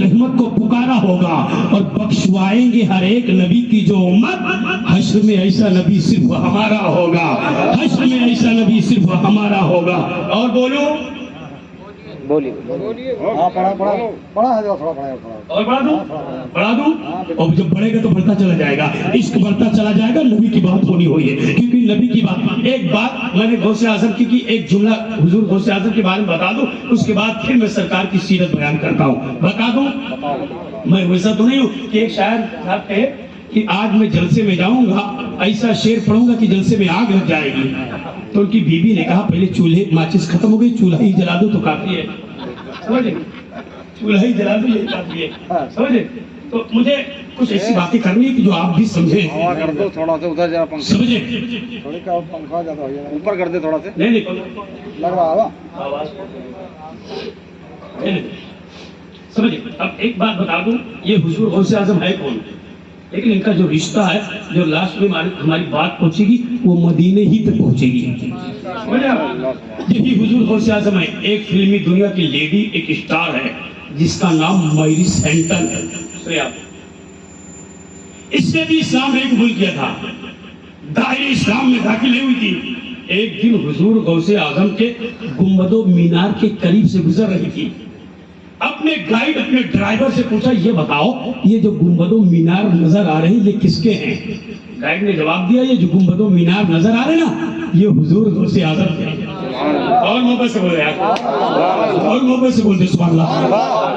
رحمت کو پکارا ہوگا اور بخشوائیں گے ہر ایک نبی کی جو امت. حشر میں ایسا نبی صرف ہمارا ہوگا, حشر میں ایسا نبی صرف ہمارا ہوگا. اور بولو بولیے اور بڑھا دوں اور جب بڑھے گا تو بڑھتا چلا جائے گا, عشق بڑھتا چلا جائے گا. نبی کی بات ہونی ہوئی ہے, کیونکہ نبی کی بات. ایک بات میں نے غوث اعظم کی ایک جملہ حضور غوث اعظم کے بارے میں بتا دوں, اس کے بعد پھر میں سرکار کی سیرت بیان کرتا ہوں. بتا دوں, میں ویسا تو نہیں ہوں کہ ایک شاعر صاحب کہے کہ آج میں جلسے میں جاؤں گا, ایسا شعر پڑھوں گا کہ جلسے میں آگ لگ جائے گی. تو ان کی بیوی نے کہا پہلے چولہے ماچس ختم ہو گئی, چولہا ہی جلا دو تو کافی ہے. سمجھے, چولہا ہی جلا دو یہ کافی ہے. سمجھے, تو مجھے کچھ ایسی باتیں کرنی ہے کہ جو آپ بھی سمجھیں. تھوڑا سا ادھر جا پنکھا, سمجھے پنکھا زیادہ اوپر کر دے تھوڑا سا. نہیں لگ رہا آواز سمجھے. اب ایک بات بتا دوں, یہ حضور غوث اعظم ہے کون, لیکن ان کا جو رشتہ ہے جو لاسٹ میں ہماری بات پہنچے گی وہ مدینے ہی تک پہنچے گی. یہی حضور غوث اعظم ہے. ایک فلمی دنیا کی لیڈی, ایک اسٹار ہے جس کا نام میری سینٹن ہے. اس نے بھی اسلام نہیں قبول کیا تھا, دائرے اسلام میں داخل نہیں ہوئی تھی. ایک دن حضور غوث اعظم کے گنبد و مینار کے قریب سے گزر رہی تھی. اپنے گائیڈ اپنے ڈرائیور سے پوچھا یہ بتاؤ یہ جو گنبد و مینار نظر آ رہے ہیں یہ کس کے ہیں؟ گائیڈ نے جواب دیا یہ جو گنبد و مینار نظر آ رہے ہیں نا یہ حضور غوث اعظم کے ہیں. اور محبت سے بولے اور محبت سے بولتے سبحان اللہ.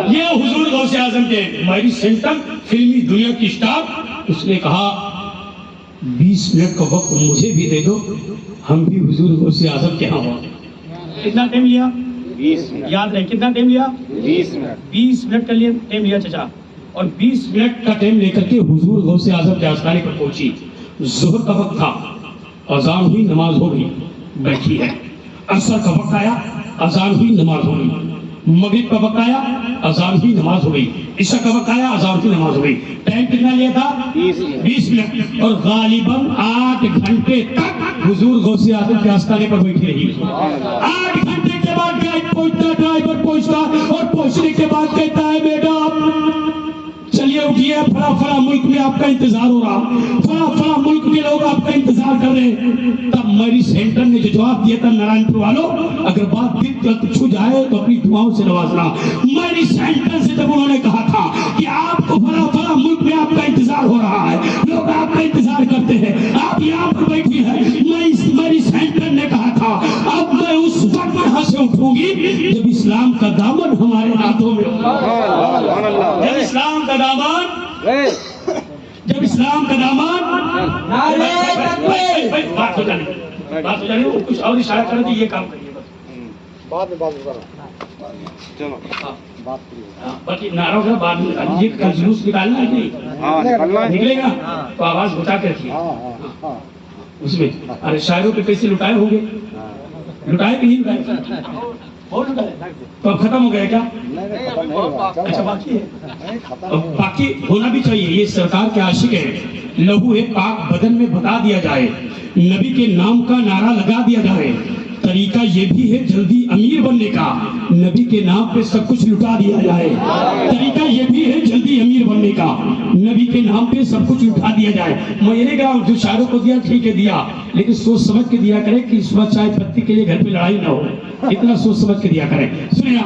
یہ حضور غوث اعظم کے میری سینٹم فلمی دنیا کی اسٹار. اس نے کہا 20 منٹ کا وقت مجھے بھی دے دو, ہم بھی حضور غوث اعظم کے ہاں ہوں. کتنا ٹائم لیا؟ 20 منٹ. یاد رہے کتنا ٹائم لیا؟ 20 منٹ. 20 منٹ کا ٹائم لیا چچا. اور 20 منٹ کا ٹائم لے کر کے حضور غوث اعظم کے آستانے پر پہنچی. ظہر کا وقت تھا, اذان ہوئی, نماز ہو گئی, بیٹھی ہے. عصر کا وقت آیا, اذان ہوئی, نماز ہو گئی. مغرب کا وقت آیا, اذان ہوئی, نماز ہو گئی. عشاء کا وقت آیا, اذان ہوئی, نماز ہو گئی. ٹائم کتنا لیا تھا؟ 20 منٹ. اور غالباً 8 گھنٹے تک حضور غوث اعظم کے آستانے پر بیٹھی رہی. 8 گھنٹے کے بعد گائیڈ پہنچتا, ڈرائیور پہنچتا, اور پہنچنے کے بعد کہتا ہے بیٹا چلیے اٹھیے, فلاں ملک میں آپ کا انتظار ہو رہا, فلاں ملک میں لوگ آپ کا انتظار کر رہے ہیں. تب میری سینٹر نے جو جواب دیا تھا نارائن پور والوں اگر بات دل چھو جائے تو اپنی دعاؤں سے نوازنا. میری سینٹر سے جب انہوں نے کہا تھا کہ آپ کو فلاں ملک میں آپ کا انتظار ہو رہا ہے, لوگ آپ کا انتظار کرتے ہیں, آپ یہاں پر بیٹھی ہے, میری سینٹر نے کہا تھا اب میں اس وقت یہاں سے اٹھوں گی جب اسلام کا دامن ہمارے ہاتھوں میں ہوگا. جب اسلام کا دامن, جب اسلام کا دامن بات ہو جانی کچھ اور اشارہ کر دی, یہ کام کریے بعد میں بات کرنا. چلو باقی نعرہ ہوگا بعد میں. یہ کا جلوس نکالنا ہے نہیں نکلے گا تو آواز بچا کے رکھیے اس میں. ارے شاعروں پہ پیسے لٹائے ہوں گے, لٹائے کہ نہیں لٹائے؟ اور لٹائے تو اب ختم ہو گیا کیا؟ اچھا باقی ہے, باقی ہونا بھی چاہیے. یہ سرکار کے عاشق ہے. لہو پاک بدن میں بتا دیا جائے, نبی کے نام کا نعرہ لگا دیا جائے. طریقہ یہ بھی ہے جلدی امیر بننے کا, نبی کے نام پہ سب کچھ لٹا دیا جائے. طریقہ یہ بھی ہے جلدی امیر بننے کا, نبی کے نام پہ سب کچھ لٹا دیا جائے. میں یہ نہیں کہا جو شاعروں کو دیا ٹھیک ہے دیا, لیکن سوچ سمجھ کے دیا کرے کہ اس وقت چائے پتی کے لیے گھر پہ لڑائی نہ ہو, اتنا سوچ سمجھ کے دیا کرے. سنیں,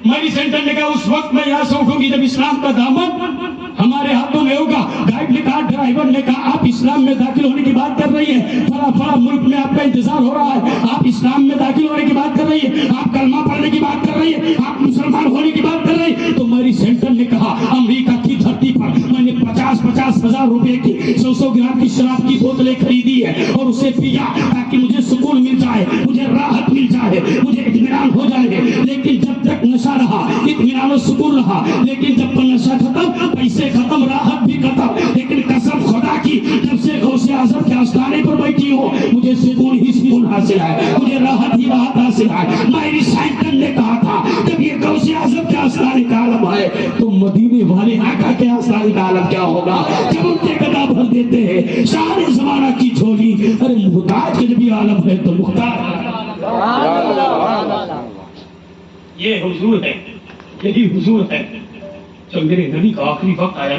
میری سینٹر نے کہا اس وقت میں یہاں سے اٹھوں گی جب اسلام کا دامن ہمارے ہاتھوں میں ہوگا. گائیڈ نے کہا, ڈرائیور نے کہا آپ اسلام میں داخل ہونے کی بات کر رہی ہے, فلاں ملک میں آپ کا انتظار ہو رہا ہے, آپ اسلام میں داخل ہونے کی بات کر رہی ہے, آپ کلمہ پڑھنے کی بات کر رہی ہے, آپ مسلمان ہونے کی بات کر رہی ہے. تو میری سینٹر نے کہا امریکہ کی دھرتی پر میں نے 50,000 روپے کی 100 گرام کی شراب کی بوتلیں خریدی ہے اور اسے پیا تاکہ مجھے سکون مل جائے, مجھے راحت مل جائے, مجھے اطمینان ہو جائے. لیکن جب تک نشہ رہا اطمینان و سکون رہا, لیکن جب نشہ ختم پیسے ختم راحت بھی ختم. لیکن قسم خدا کی جب سے غوث اعظم کے آستانے پر بیٹھی ہو مجھے سکون ہی سکون حاصل ہے, مجھے راحت ہی راحت حاصل ہے. میری سینٹر نے کہا تھا جب یہ غوث اعظم کے آستانے کا عالم ہے تو مدینے والے آقا کے آستانے کا عالم کیا ہوگا جب ان کے گدا بھر دیتے ہیں سارے زمانہ کی جھولی. ارے محتاج کے بھی عالم ہے تو مختار. یہ حضور ہے, یہی حضور ہے. جب میرے نبی کا آخری وقت آیا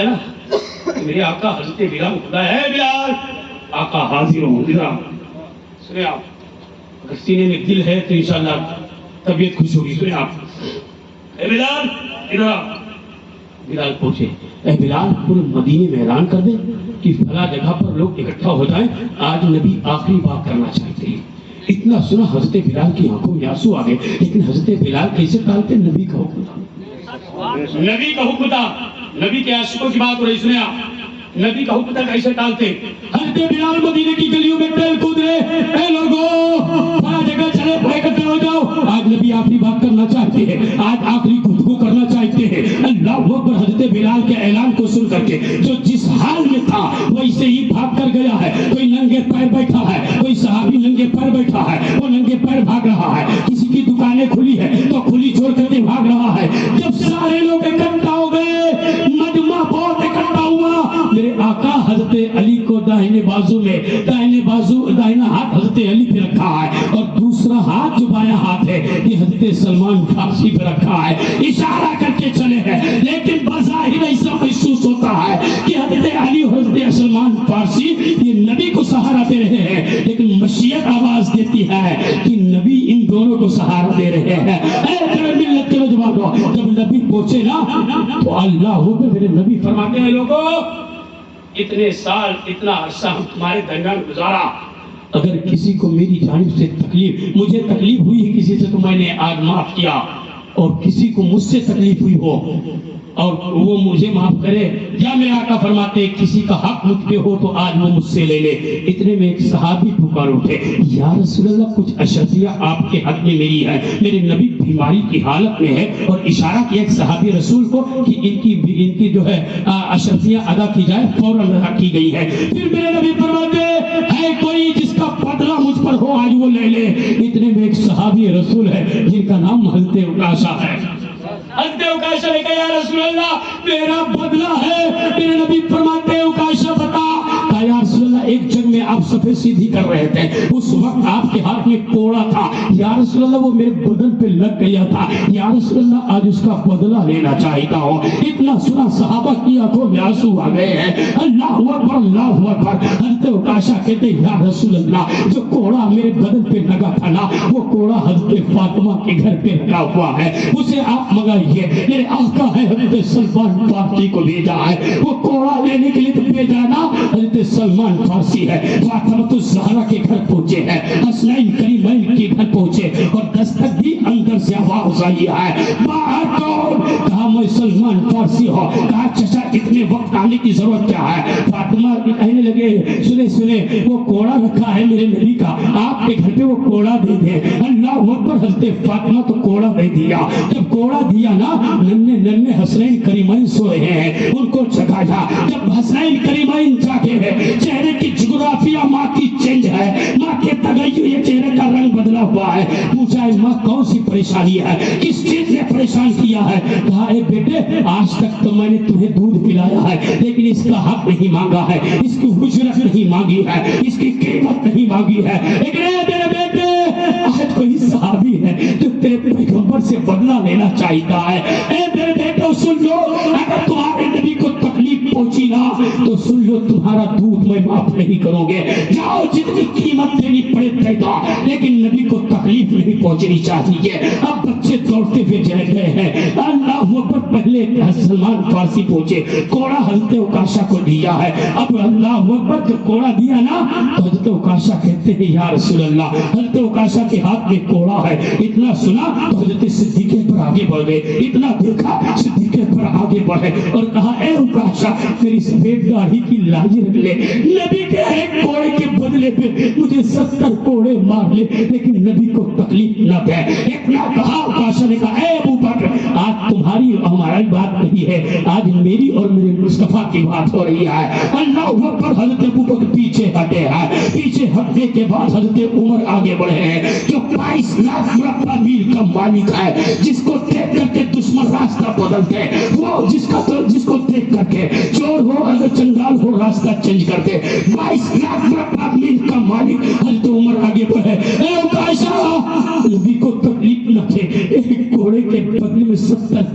نا تو میرے آقا حضرت بلال خدا ہے. بلال آقا حاضر ہوں. ادھر سنیں آپ, اگر سینے میں دل ہے تو انشاءاللہ طبیعت خوش ہوگی. سنیں آپ, اے بلال ادھر. بلال پوچھے, اے بلال پورے مدینے میں اعلان کر دے کہ فلاں جگہ پر لوگ اکٹھا ہو جائیں, آج نبی آخری بات کرنا چاہتے ہیں. اتنا سنا حضرت بلال کی آنکھوں میں آنسو آ گئے, لیکن حضرت بلال کیسے ٹالتے؟ نبی کا حکم تھا, نبی کا حکم تھا. نبی کے عاشقوں کی بات ہو رہی, سنیں آپ, نبی کا حکم تھا, کیسے ٹالتے؟ حضرت بلال مدینے کی گلیوں میں ٹہل کود رہے, اے لوگوں فلاں جگہ چلے اکٹھے ہو جاؤ, آج نبی آخری بات کرنا چاہتے ہیں, آج آخری گفتگو کرنا چاہتے ہیں. اللہ اکبر. حضرت بلال کے اعلان کو سن کر کے جو جس حال میں تھا ویسے ہی بھاگ کر گیا ہے. کوئی ننگے پیر بیٹھا ہے, کوئی صحابی ننگے پیر بیٹھا ہے, وہ ننگے پیر بھاگ رہا ہے. کسی کی دکانیں کھلی ہے تو کھلی چھوڑ کر کے بھاگ رہا ہے. جب سارے لوگ اکٹھا ہو گئے, مجمع بہت اکٹھا ہوا, میرے آقا حضرت علی کو داہنے بازو میں, داہنا ہاتھ حضرت علی پہ رکھا ہے, اور دوسرا ہاتھ جو بایاں ہاتھ ہے یہ حضرت سلمان فارسی پہ رکھا ہے. اشارہ کر کے چلے ہیں, لیکن بظاہر ایسا محسوس ہوتا ہے کہ حضرت علی اور حضرت سلمان فارسی یہ نبی کو سہارا دے رہے ہیں, لیکن مشیت آواز دیتی ہے کہ نبی ان دونوں کو سہارا دے رہے ہیں. اے میرے ملت کے نوجوانوں, جب نبی پہنچے نا تو اللہ میرے نبی فرماتے ہیں, لوگوں اتنے سال اتنا عرصہ ہم تمہارے درمیان گزارا, اگر کسی کو میری جانب سے تکلیف, مجھے تکلیف ہوئی ہے کسی سے تو میں نے آج معاف کیا, اور کسی کو مجھ سے تکلیف ہوئی ہو اور وہ مجھے معاف کرے. یا میرے آقا فرماتے کسی کا حق مجھ پہ ہو تو آج وہ مجھ سے لے لے. اتنے میں ایک صحابی پکار اٹھے, یا رسول اللہ کچھ اشرفیہ آپ کے حق میں میری ہے. میرے نبی بیماری کی حالت میں ہے, اور اشارہ کیا ایک صحابی رسول کو کہ ان کی جو ہے اشرفیہ ادا کی جائے, فوراً ادا کی گئی ہے. پھر میرے نبی فرماتے ہے کوئی جس کا بدلہ مجھ پر ہو آج وہ لے لے. اتنے میں ایک صحابی رسول ہے جن کا نام حضرت عکاشہ ہے. حضرت عکاشہ نے کہا یا رسول اللہ میرا بدلہ ہے. میرے نبی فرماتے ہیں عکاشہ بتا. کہا یا رسول اللہ ایک جنگ میں آپ صفحے سیدھی کر رہے تھے, اس وقت آپ کے ہاتھ میں کوڑا تھا. یا رسول اللہ وہ میرے بدن پہ لگ گیا تھا. یا رسول اللہ آج اس کا بدلہ لینا چاہتا ہوں. اتنا سنا صحابہ کی آنکھوں میں آنسو آ گئے ہیں. اللہ اکبر اللہ اکبر. حضرت عکاشہ کہتے ہیں یا رسول اللہ جو کوڑا میرے بدن پہ لگا تھا نا, وہ کوڑا حضرت فاطمہ کے گھر پہ لگا ہوا ہے, اسے آپ منگائیے. میرے آقا ہے حضرت سلمان فارسی کو بھیجا ہے, وہ کوڑا لینے کے لیے تو بھیجا نا. حضرت سلمان فارسی ہے, فاطمہ الزہرا کے گھر پہنچے ہیں, حسنین کریمین کے گھر پہنچے, اور دستک دی اندر سے آواز آئی ہے باہر کون؟ کہا میں سلمان فارسی ہوں. کہا چچا اتنے وقت آنے کی ضرورت کیا ہے؟ فاطمہ کہنے لگے سنے وہ کوڑا رکھا ہے میرے نبی کا, آپ کے گھر پہ وہ کوڑا دے دیں. اللہ اکبر. حضرت فاطمہ تو کوڑا دے دیا. جب کوڑا دیا نا, ننے حسنین کریمین سو رہے ہیں, ان کو جگایا. جب حسنین کریمین جاگے ہیں, چہرے کی جغرافیہ ماں کی چینج ہے, ماں کے تغیر یہ چہرے کا رنگ بدلا ہوا ہے. پوچھا ہے ماں کون سی پریشانی ہے, کس چیز نے پریشان کیا ہے؟ کہا اے بیٹے آج تک تو میں نے تمہیں دودھ پلایا ہے, لیکن اس کا حق نہیں مانگا ہے, اس کی اجرت نہیں مانگی ہے, اس کی قیمت نہیں مانگی ہے. لیکن اے میرے بیٹے آج کوئی صحابی ہے جو تیرے پیغمبر سے بدلہ لینا چاہتا ہے. اے میرے بیٹے سن لو, اگر تمہارے نبی کو تکلیف پہنچی نا تو سن لو تمہارا دودھ میں معاف نہیں کرو گے. جاؤ جتنی قیمت دینی پڑے دے دو, لیکن نبی کو تکلیف نہیں پہنچنی چاہیے. اب بچے دوڑتے ہوئے چلے گئے ہیں. اللہ اکبر. پہلے سلمان فارسی پہنچے, کوڑا حضرت عکاشہ کو دیا ہے. اب اللہ اکبر جب کوڑا دیا نا تو حضرت عکاشہ کہتے ہیں یا رسول اللہ. حضرت عکاشہ کے ہاتھ میں کوڑا ہے. اتنا سنا تو حضرت صدیق پر آگے بڑھ گئے. اتنا دیکھا صدیق پر آگے بڑھے اور کہا اے عکاشہ میری سفید داڑھی کی لاج رکھ لے. نبی کے ایک کوڑے کے بدلے پہ مجھے 70 کوڑے مار لے, لیکن نبی کو تکلیف نہ دے. اتنا کہا عکاشہ نے کہا اے ابو بکر آج تمہاری اور ہماری بات نہیں ہے, آج میری اور میرے مصطفیٰ کی بات ہو رہی ہے. اللہ اکبر. حضرت ابو بکر پیچھے ہٹے ہیں. پیچھے ہٹنے کے بعد حضرت عمر آگے بڑھے ہیں جو 22 لاکھ مربع میل کا مالک ہے, جس کو دیکھ کر کے دشمن راستہ بدلتے, وہ جس کو دیکھ کر کے چور ہو اگر چنگال ہو راستہ چینج کرتے. 22 لاکھ مربع میل کا مالک حضرت عمر آگے بڑھے. اے عکاشہ نبی کو تکلیف نہ دے, ایک 70